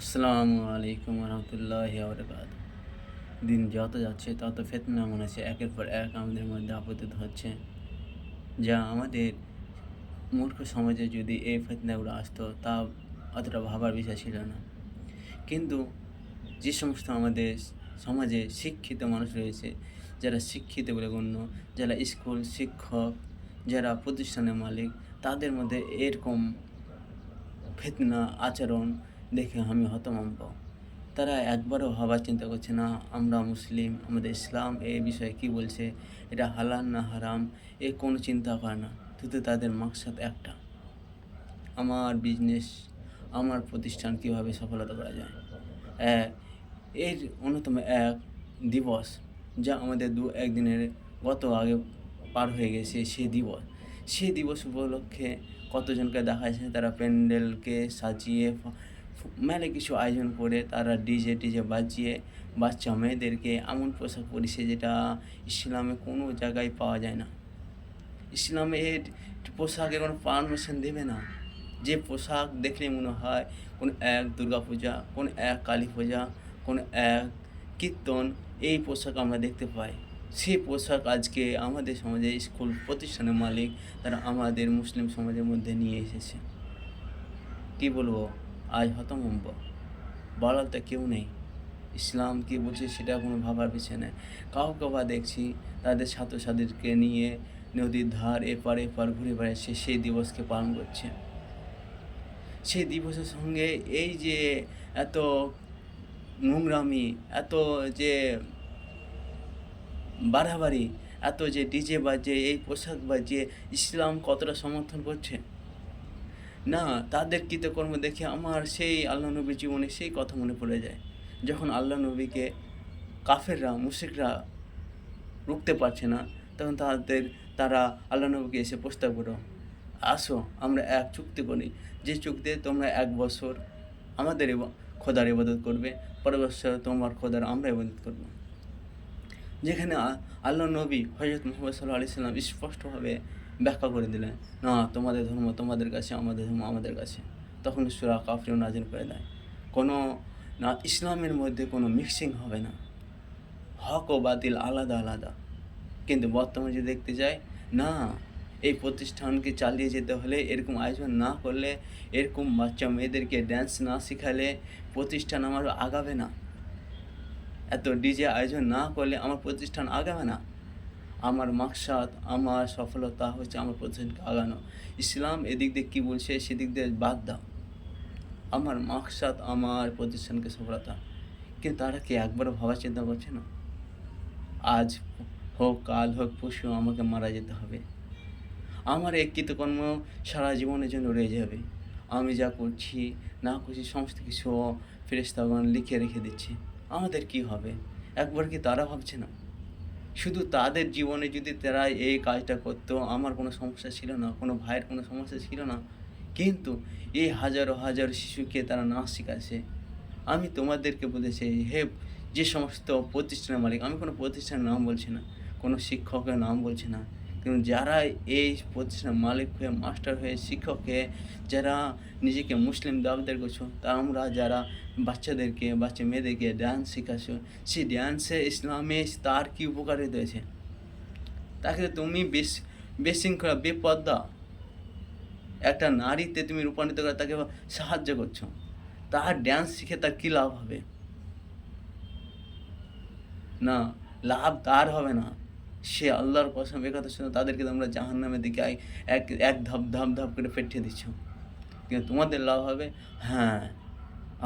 আসসালামু আলাইকুম রহমতুল্লাহি বারাকাতুহু। দিন যত যাচ্ছে তত ফিতনা মনে হচ্ছে একের পর এক আমাদের মধ্যে আপতিত হচ্ছে। যা আমাদের মূর্খ সমাজে যদি এই ফিতনাগুলো আসতো তা অতটা ভাবার বিষয় ছিল না। কিন্তু যে সমস্ত আমাদের সমাজে শিক্ষিত মানুষ রয়েছে, যারা শিক্ষিত বলে গণ্য, যারা স্কুল শিক্ষক, যারা প্রতিষ্ঠানের মালিক, তাদের মধ্যে এরকম ফিতনা আচরণ দেখে আমি হতভম্ব। তারা একবারও ভাবার চিন্তা করছে না, আমরা মুসলিম, আমাদের ইসলাম এই বিষয়ে কী বলছে, এটা হালাল না হারাম, এ কোনো চিন্তা করে না। শুধু তাদের মাকসাদ একটা, আমার বিজনেস, আমার প্রতিষ্ঠান কীভাবে সফলতা করা যায়। অ্যা এর অন্যতম এক দিবস, যা আমাদের ২-১ দিনের আগে পার হয়ে গেছে সেই দিবস। সেই দিবস উপলক্ষে কতজনকে দেখা যাচ্ছে তারা প্যান্ডেলকে সাজিয়ে মেলা কিছু আয়োজন করে তারা ডিজে বাজিয়ে বাচ্চা মেয়েদেরকে এমন পোশাক পরিয়েছে যেটা ইসলামে কোনো জায়গায় পাওয়া যায় না। ইসলামে এর পোশাকের কোনো পারমিশন দেবে না। যে পোশাক দেখলে মনে হয় কোনো এক দুর্গাপূজা, কোনো এক কালী পূজা, কোনো এক কীর্তন, এই পোশাক আমরা দেখতে পাই। সেই পোশাক আজকে আমাদের সমাজে স্কুল প্রতিষ্ঠানের মালিক তারা আমাদের মুসলিম সমাজের মধ্যে নিয়ে এসেছে। কী বলবো? আজ হতভম্ব। বলার তো কেউ নেই। ইসলাম কী বলছে সেটা কোনো ভাবার বিষয় নয়। কাউকে বা দেখছি তাদের ছাত্রছাত্রীদেরকে নিয়ে নদীর ধার এপার ঘুরে বেড়াচ্ছে, সেই দিবসকে পালন করছে। সেই দিবসের সঙ্গে এই যে এত নোংরামি, এত যে বাড়াবাড়ি, এত যে ডিজে বাজে, এই পোশাক বাজিয়ে ইসলাম কতটা সমর্থন করছে? না, তাদের কৃতকর্ম দেখে আমার সেই আল্লাহ নবীর জীবনে সেই কথা মনে পড়ে যায়। যখন আল্লাহ নবীকে কাফেররা, মুশরিকরা রুখতে পারছে না, তখন তারা আল্লাহ নবীকে এসে প্রস্তাব করল, আসো আমরা এক চুক্তি করি, যে চুক্তিতে তোমরা ১ বছর আমাদের খোদার ইবাদত করবে, পরের বৎসর তোমার খোদার আমরা ইবাদত করব। যেখানে আল্লাহ নবী হযরত মুহাম্মদ সাল্লাল্লাহু আলাইহি সাল্লাম স্পষ্টভাবে ব্যাখ্যা করে দিলেন, না তোমাদের ধর্ম তোমাদের কাছে, আমাদের ধর্ম আমাদের কাছে। তখন সূরা কাফিরুন নাযিল করে দেয়। কোনো না, ইসলামের মধ্যে কোনো মিক্সিং হবে না। হক ও বাতিল আলাদা। কিন্তু বর্তমানে যদি দেখতে যাই, না, এই প্রতিষ্ঠানকে চালিয়ে যেতে হলে এরকম আয়োজন না করলে, এরকম বাচ্চা মেয়েদেরকে ড্যান্স না শিখালে প্রতিষ্ঠান আমার আগাবে না। এত ডিজে আয়োজন না করলে আমার প্রতিষ্ঠান আগাবে না। আমার মাকসাদ, আমার সফলতা হচ্ছে আমার প্রতিষ্ঠানকে আগানো। ইসলাম এদিক দিয়ে কী বলছে সেদিক দিয়ে বাদ দাও। আমার মাকসাদ আমার প্রতিষ্ঠানকে সফলতা। কিন্তু তারা কি একবারও ভাবার চিন্তা করছে না? আজ হোক, কাল হোক, পরশু আমাকে মারা যেতে হবে। আমার এই কৃতকর্ম সারা জীবনের জন্য রয়ে যাবে। আমি যা করছি, না করছি সমস্ত কিছু ফেরেশতাগণ লিখে রেখে দিচ্ছে। আমাদের কি হবে? একবার কি তারা ভাবছে না? শুধু তাদের জীবনে যদি তারা এই কাজটা করতো, আমার কোনো সমস্যা ছিল না, কোনো ভাইয়ের কোনো সমস্যা ছিল না। কিন্তু এই হাজারো শিশুকে তারা নাচ শিখাচ্ছে। আমি তোমাদেরকে বলেছি, হে যে সমস্ত প্রতিষ্ঠানের মালিক, আমি কোনো প্রতিষ্ঠানের নাম বলছি না, কোনো শিক্ষকের নাম বলছি না। কিন্তু যারা এই প্রতিষ্ঠানের মালিক হয়ে, মাস্টার হয়ে, শিক্ষক হয়ে যারা নিজেকে মুসলিম দাবিদার করছো, তা আমরা যারা বাচ্চা মেয়েদেরকে ডান্স শেখাচ্ছো, সেই ডান্সে ইসলামে তার কী উপকারিতা হয়েছে? তাকে তুমি বিশৃঙ্খলা, বেপর্দা একটা নারীতে তুমি রূপান্তরিত করে তাকে সাহায্য করছো। তার ড্যান্স শিখে তার কী লাভ হবে? না, লাভ তার হবে না। সে আল্লাহর কসম, এ কথা শুনে তাদেরকে তোমরা জাহান্নামের দিকে এক ধাপ করে পাঠিয়ে দিচ্ছ। কিন্তু তোমাদের লাভ হবে, হ্যাঁ,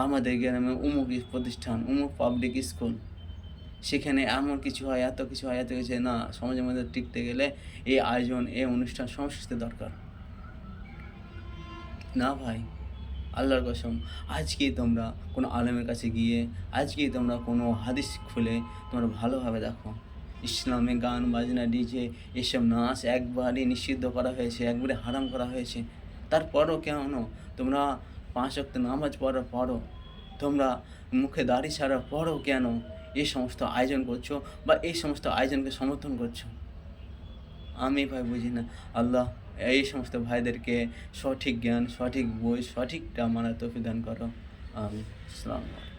আমাদের গ্রামে অমুক প্রতিষ্ঠান, অমুক পাবলিক স্কুল, সেখানে এমন কিছু হয়, এত কিছু হয়, না, সমাজের মধ্যে টিকতে গেলে এই আয়োজন, এই অনুষ্ঠান সমস্ত কিছু দরকার। না ভাই, আল্লাহর কসম, আজকেই তোমরা কোনো আলেমের কাছে গিয়ে, আজকেই তোমরা কোনো হাদিস খুলে তোমরা ভালোভাবে দেখো। ইসলামে গান বাজনা, ডিজে, এসব নাচ একবারে নিষিদ্ধ করা হয়েছে, একবারে হারাম করা হয়েছে। তারপরও কেন তোমরা ৫ ওয়াক্ত নামাজ পড়ো, তোমরা মুখে দাড়ি ছাড়ার পরও কেন এই সমস্ত আয়োজন করছো বা এই সমস্ত আয়োজনকে সমর্থন করছো? আমি ভাই বুঝি না। আল্লাহ এই সমস্ত ভাইদেরকে সঠিক জ্ঞান, সঠিক বই, সঠিকটা মানার তৌফিক দান করো। আমিন। আসসালামু আলাইকুম।